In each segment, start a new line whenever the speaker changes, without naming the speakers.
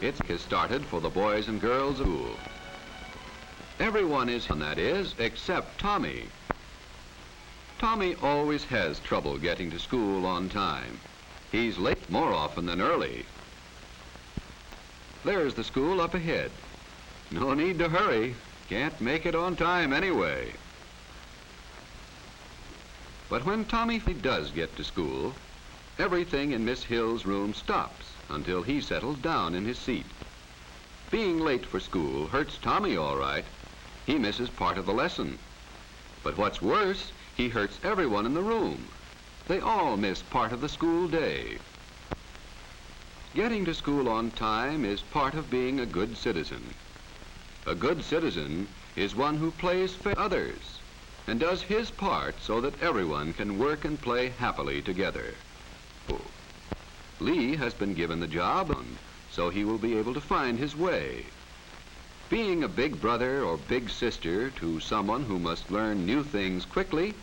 It's started for the boys and girls school. Everyone is, and that is, except Tommy. Tommy always has trouble getting to school on time. He's late more often than early. There's the school up ahead. No need to hurry. Can't make it on time anyway. But when Tommy does get to school, everything in Miss Hill's room stops until he settles down in his seat. Being late for school hurts Tommy all right. He misses part of the lesson. But what's worse, he hurts everyone in the room. They all miss part of the school day. Getting to school on time is part of being a good citizen. A good citizen is one who plays fair to others and does his part so that everyone can work and play happily together. Lee has been given the job, so he will be able to find his way. Being a big brother or big sister to someone who must learn new things quickly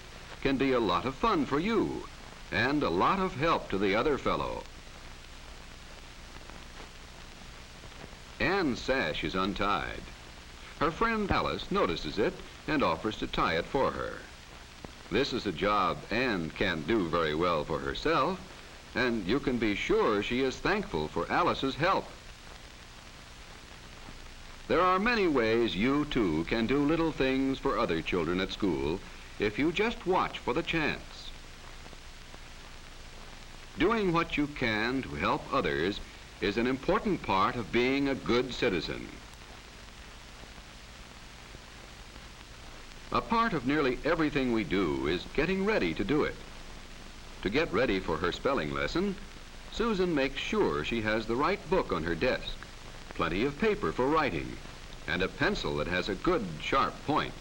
can be a lot of fun for you and a lot of help to the other fellow. Anne's sash is untied. Her friend Alice notices it and offers to tie it for her. This is a job Anne can't do very well for herself, and you can be sure she is thankful for Alice's help. There are many ways you too can do little things for other children at school if you just watch for the chance. Doing what you can to help others is an important part of being a good citizen. A part of nearly everything we do is getting ready to do it. To get ready for her spelling lesson, Susan makes sure she has the right book on her desk, plenty of paper for writing, and a pencil that has a good, sharp point.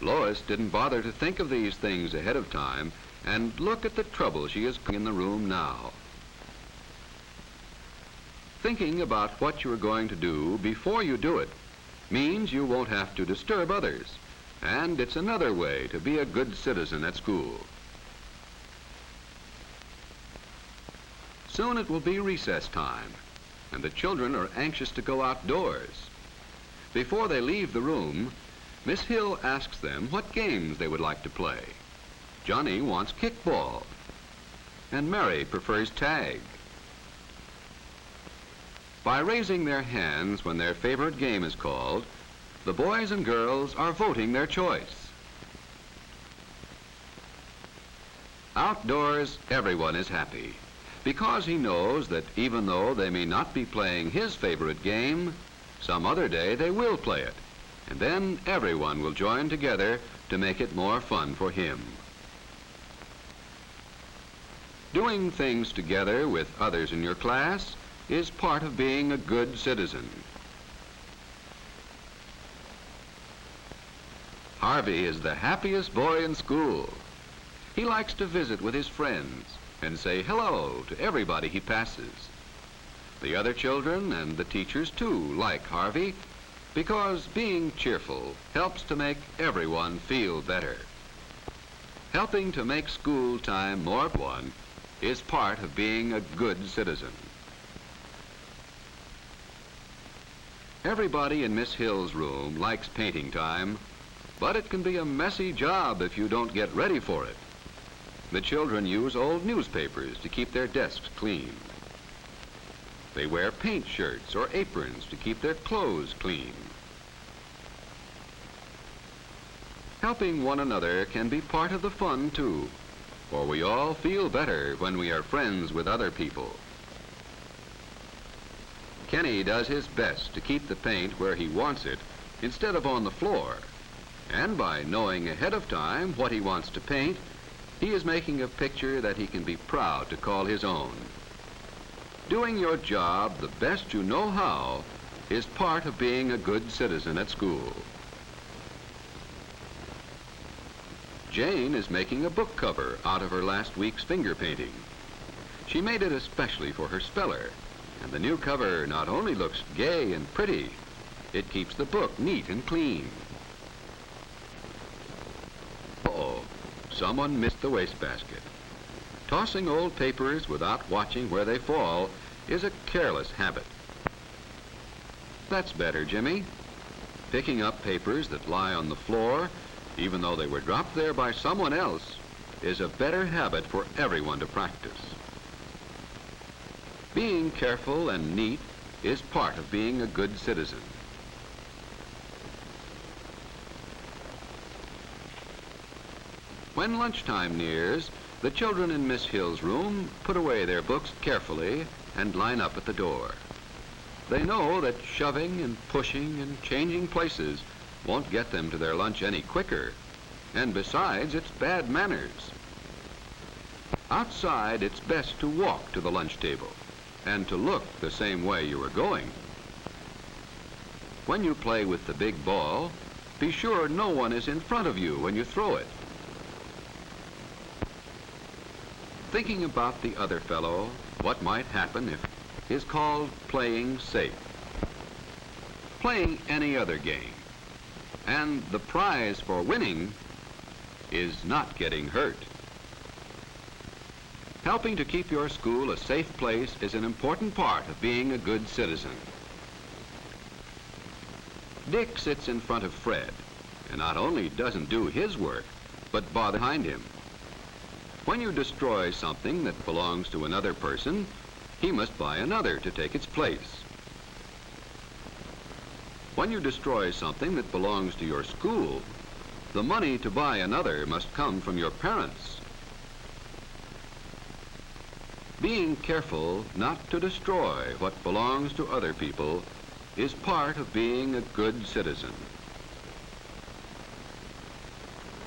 Lois didn't bother to think of these things ahead of time, and look at the trouble she is in the room now. Thinking about what you are going to do before you do it means you won't have to disturb others, and it's another way to be a good citizen at school. Soon it will be recess time, and the children are anxious to go outdoors. Before they leave the room, Miss Hill asks them what games they would like to play. Johnny wants kickball, and Mary prefers tag. By raising their hands when their favorite game is called, the boys and girls are voting their choice. Outdoors, everyone is happy, because he knows that even though they may not be playing his favorite game, some other day they will play it, and then everyone will join together to make it more fun for him. Doing things together with others in your class is part of being a good citizen. Harvey is the happiest boy in school. He likes to visit with his friends and say hello to everybody he passes. The other children and the teachers too like Harvey because being cheerful helps to make everyone feel better. Helping to make school time more fun is part of being a good citizen. Everybody in Miss Hill's room likes painting time, but it can be a messy job if you don't get ready for it. The children use old newspapers to keep their desks clean. They wear paint shirts or aprons to keep their clothes clean. Helping one another can be part of the fun too, for we all feel better when we are friends with other people. Kenny does his best to keep the paint where he wants it instead of on the floor. And by knowing ahead of time what he wants to paint, he is making a picture that he can be proud to call his own. Doing your job the best you know how is part of being a good citizen at school. Jane is making a book cover out of her last week's finger painting. She made it especially for her speller. And the new cover not only looks gay and pretty, it keeps the book neat and clean. Uh-oh, someone missed the wastebasket. Tossing old papers without watching where they fall is a careless habit. That's better, Jimmy. Picking up papers that lie on the floor, even though they were dropped there by someone else, is a better habit for everyone to practice. Being careful and neat is part of being a good citizen. When lunchtime nears, the children in Miss Hill's room put away their books carefully and line up at the door. They know that shoving and pushing and changing places won't get them to their lunch any quicker, and besides, it's bad manners. Outside, it's best to walk to the lunch table and to look the same way you are going. When you play with the big ball, be sure no one is in front of you when you throw it. Thinking about the other fellow, what might happen if, is called playing safe. Playing any other game. And the prize for winning is not getting hurt. Helping to keep your school a safe place is an important part of being a good citizen. Dick sits in front of Fred, and not only doesn't do his work, but bother behind him. When you destroy something that belongs to another person, he must buy another to take its place. When you destroy something that belongs to your school, the money to buy another must come from your parents. Being careful not to destroy what belongs to other people is part of being a good citizen.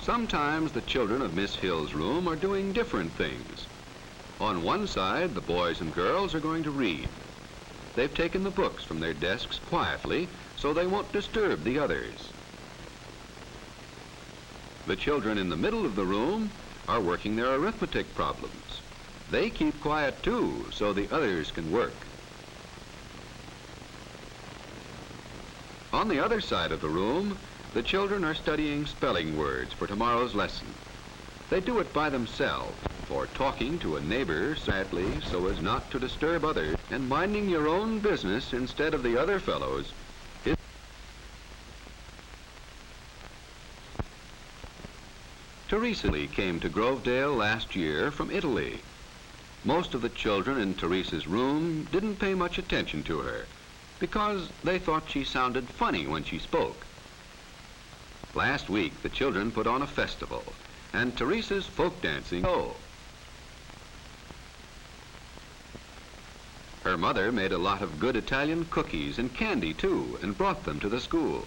Sometimes the children of Miss Hill's room are doing different things. On one side, the boys and girls are going to read. They've taken the books from their desks quietly so they won't disturb the others. The children in the middle of the room are working their arithmetic problems. They keep quiet too, so the others can work. On the other side of the room, the children are studying spelling words for tomorrow's lesson. They do it by themselves, or talking to a neighbor sadly so as not to disturb others, and minding your own business instead of the other fellows. Teresa came to Grovedale last year from Italy. Most of the children in Teresa's room didn't pay much attention to her because they thought she sounded funny when she spoke. Last week, the children put on a festival, and Teresa's folk dancing. Her mother made a lot of good Italian cookies and candy, too, and brought them to the school.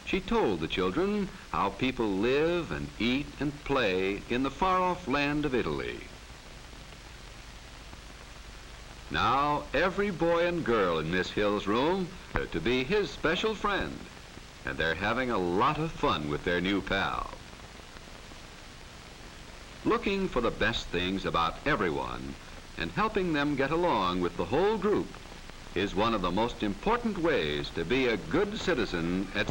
She told the children how people live and eat and play in the far-off land of Italy. Now, every boy and girl in Miss Hill's room are to be his special friend, and they're having a lot of fun with their new pal. Looking for the best things about everyone and helping them get along with the whole group is one of the most important ways to be a good citizen at